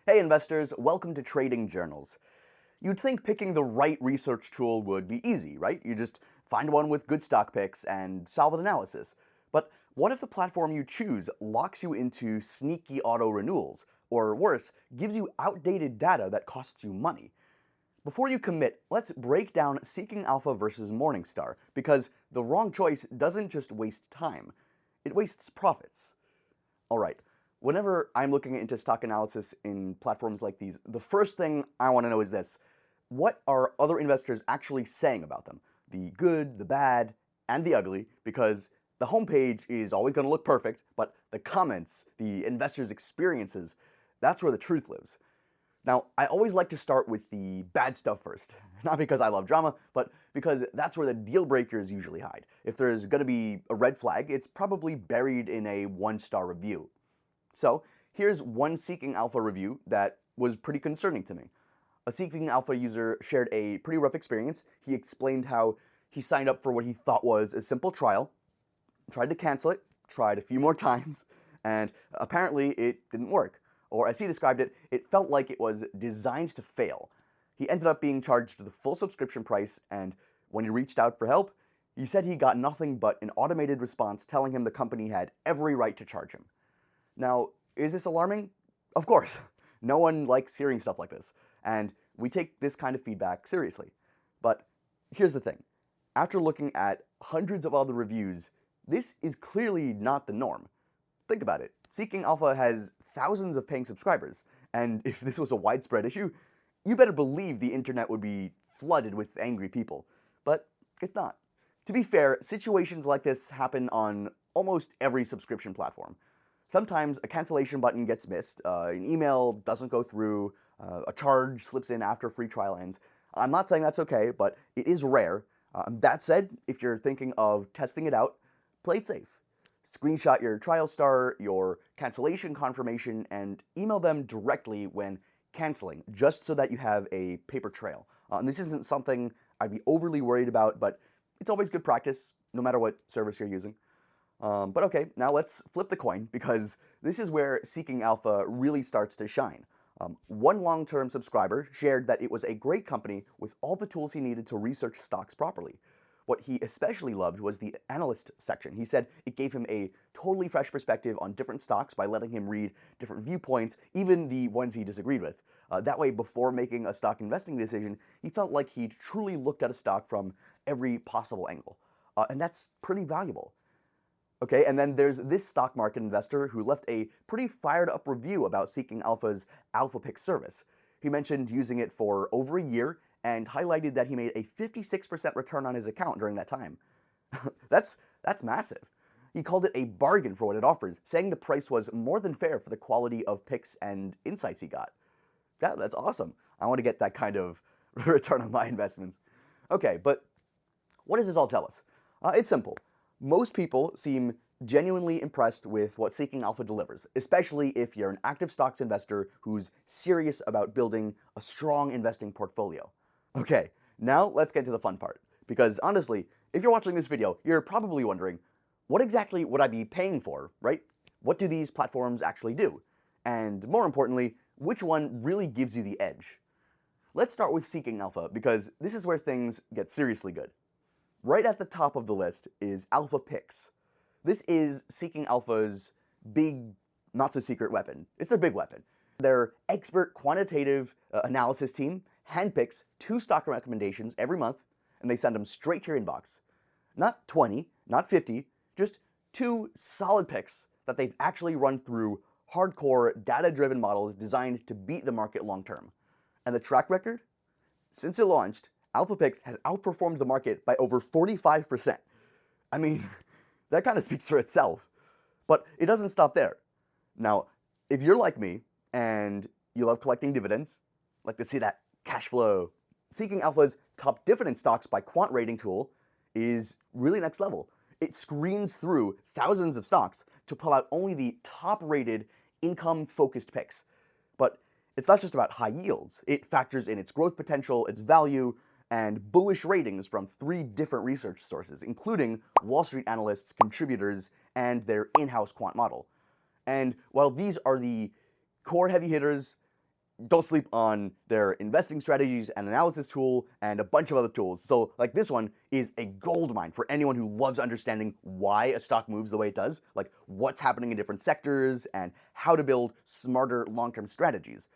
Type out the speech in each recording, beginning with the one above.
Hey investors, welcome to Trading Journals. You'd think picking the right research tool would be easy, right? You just find one with good stock picks and solid analysis. But what if the platform you choose locks you into sneaky auto renewals, or worse, gives you outdated data that costs you money? Before you commit, let's break down Seeking Alpha versus Morningstar, because the wrong choice doesn't just waste time, it wastes profits. Alright, whenever I'm looking into stock analysis in platforms like these, the first thing I want to know is this. What are other investors actually saying about them? The good, the bad, and the ugly, because the homepage is always going to look perfect, but the comments, the investors' experiences, that's where the truth lives. Now, I always like to start with the bad stuff first. Not because I love drama, but because that's where the deal breakers usually hide. If there's going to be a red flag, it's probably buried in a one-star review. So, here's one Seeking Alpha review that was pretty concerning to me. A Seeking Alpha user shared a pretty rough experience. He explained how he signed up for what he thought was a simple trial, tried to cancel it, tried a few more times, and apparently it didn't work. Or as he described it, it felt like it was designed to fail. He ended up being charged the full subscription price, and when he reached out for help, he said he got nothing but an automated response telling him the company had every right to charge him. Now, is this alarming? Of course. No one likes hearing stuff like this, and we take this kind of feedback seriously. But here's the thing. After looking at hundreds of other reviews, this is clearly not the norm. Think about it. Seeking Alpha has thousands of paying subscribers, and if this was a widespread issue, you better believe the internet would be flooded with angry people. But it's not. To be fair, situations like this happen on almost every subscription platform. Sometimes a cancellation button gets missed, an email doesn't go through, a charge slips in after a free trial ends. I'm not saying that's okay, but it is rare. That said, if you're thinking of testing it out, play it safe. Screenshot your trial start, your cancellation confirmation, and email them directly when canceling, just so that you have a paper trail. And this isn't something I'd be overly worried about, but it's always good practice, no matter what service you're using. But okay, now let's flip the coin, because this is where Seeking Alpha really starts to shine. One long-term subscriber shared that it was a great company with all the tools he needed to research stocks properly. What he especially loved was the analyst section. He said it gave him a totally fresh perspective on different stocks by letting him read different viewpoints, even the ones he disagreed with. That way, before making a stock investing decision, he felt like he'd truly looked at a stock from every possible angle. And that's pretty valuable. Okay, and then there's this stock market investor who left a pretty fired up review about Seeking Alpha's Alpha Pick service. He mentioned using it for over a year and highlighted that he made a 56% return on his account during that time. That's massive. He called it a bargain for what it offers, saying the price was more than fair for the quality of picks and insights he got. Yeah, that's awesome. I want to get that kind of return on my investments. Okay, but what does this all tell us? It's simple. Most people seem genuinely impressed with what Seeking Alpha delivers, especially if you're an active stocks investor who's serious about building a strong investing portfolio. Okay, now let's get to the fun part, because honestly, if you're watching this video, you're probably wondering, what exactly would I be paying for, right? What do these platforms actually do? And more importantly, which one really gives you the edge? Let's start with Seeking Alpha, because this is where things get seriously good. Right at the top of the list is Alpha Picks. This is Seeking Alpha's big, not-so-secret weapon. It's their big weapon. Their expert quantitative analysis team handpicks 2 stock recommendations every month, and they send them straight to your inbox. Not 20, not 50, just 2 solid picks that they've actually run through hardcore, data-driven models designed to beat the market long-term. And the track record? Since it launched, Alpha Picks has outperformed the market by over 45%. I mean, that kind of speaks for itself. But it doesn't stop there. Now, if you're like me, and you love collecting dividends, like to see that cash flow, Seeking Alpha's top dividend stocks by quant rating tool is really next level. It screens through thousands of stocks to pull out only the top-rated, income-focused picks. But it's not just about high yields. It factors in its growth potential, its value, and bullish ratings from 3 different research sources, including Wall Street analysts, contributors, and their in-house quant model. And while these are the core heavy hitters, don't sleep on their investing strategies and analysis tool and a bunch of other tools. So like this one is a gold mine for anyone who loves understanding why a stock moves the way it does, like what's happening in different sectors and how to build smarter long-term strategies.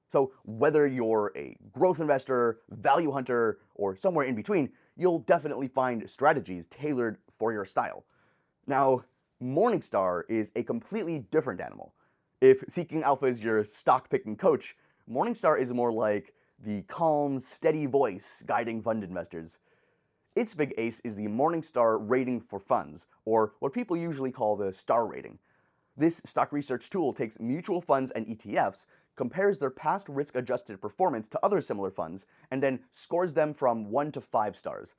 So whether you're a growth investor, value hunter, or somewhere in between, you'll definitely find strategies tailored for your style. Now, Morningstar is a completely different animal. If Seeking Alpha is your stock picking coach, Morningstar is more like the calm, steady voice guiding fund investors. Its big ace is the Morningstar rating for funds, or what people usually call the star rating. This stock research tool takes mutual funds and ETFs, compares their past risk-adjusted performance to other similar funds, and then scores them from 1 to 5 stars.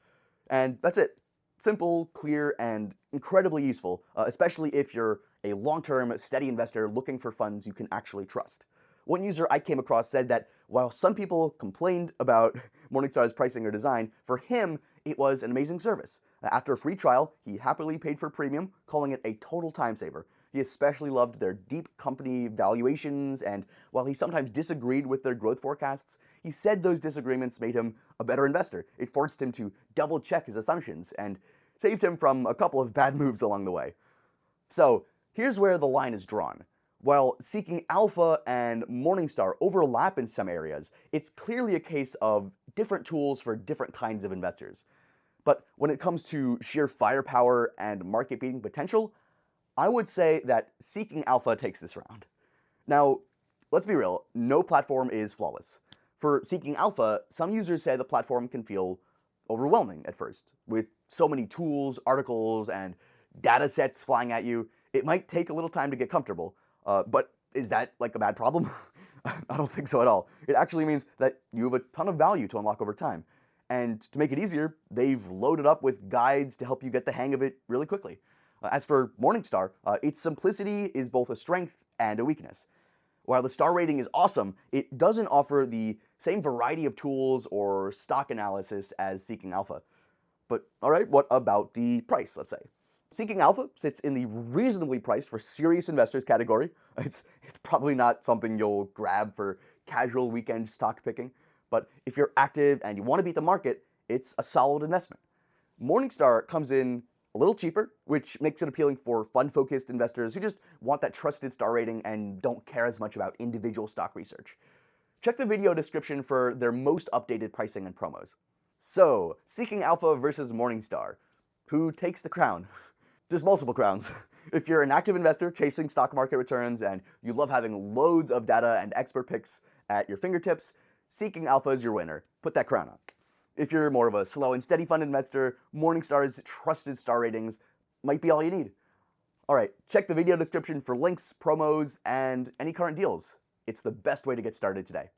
And that's it. Simple, clear, and incredibly useful, especially if you're a long-term, steady investor looking for funds you can actually trust. One user I came across said that while some people complained about Morningstar's pricing or design, for him, it was an amazing service. After a free trial, he happily paid for premium, calling it a total time saver. He especially loved their deep company valuations, and while he sometimes disagreed with their growth forecasts, he said those disagreements made him a better investor. It forced him to double-check his assumptions, and saved him from a couple of bad moves along the way. So, here's where the line is drawn. While Seeking Alpha and Morningstar overlap in some areas, it's clearly a case of different tools for different kinds of investors. But when it comes to sheer firepower and market-beating potential, I would say that Seeking Alpha takes this round. Now, let's be real, no platform is flawless. For Seeking Alpha, some users say the platform can feel overwhelming at first. With so many tools, articles, and data sets flying at you, it might take a little time to get comfortable. But is that like a bad problem? I don't think so at all. It actually means that you have a ton of value to unlock over time. And to make it easier, they've loaded up with guides to help you get the hang of it really quickly. As for Morningstar, its simplicity is both a strength and a weakness. While the star rating is awesome, it doesn't offer the same variety of tools or stock analysis as Seeking Alpha. But alright, what about the price, let's say? Seeking Alpha sits in the reasonably priced for serious investors category. It's probably not something you'll grab for casual weekend stock picking, but if you're active and you want to beat the market, it's a solid investment. Morningstar comes in a little cheaper, which makes it appealing for fund-focused investors who just want that trusted star rating and don't care as much about individual stock research. Check the video description for their most updated pricing and promos. So, Seeking Alpha versus Morningstar. Who takes the crown? There's multiple crowns. If you're an active investor chasing stock market returns and you love having loads of data and expert picks at your fingertips, Seeking Alpha is your winner. Put that crown on. If you're more of a slow and steady fund investor, Morningstar's trusted star ratings might be all you need. Alright, check the video description for links, promos, and any current deals. It's the best way to get started today.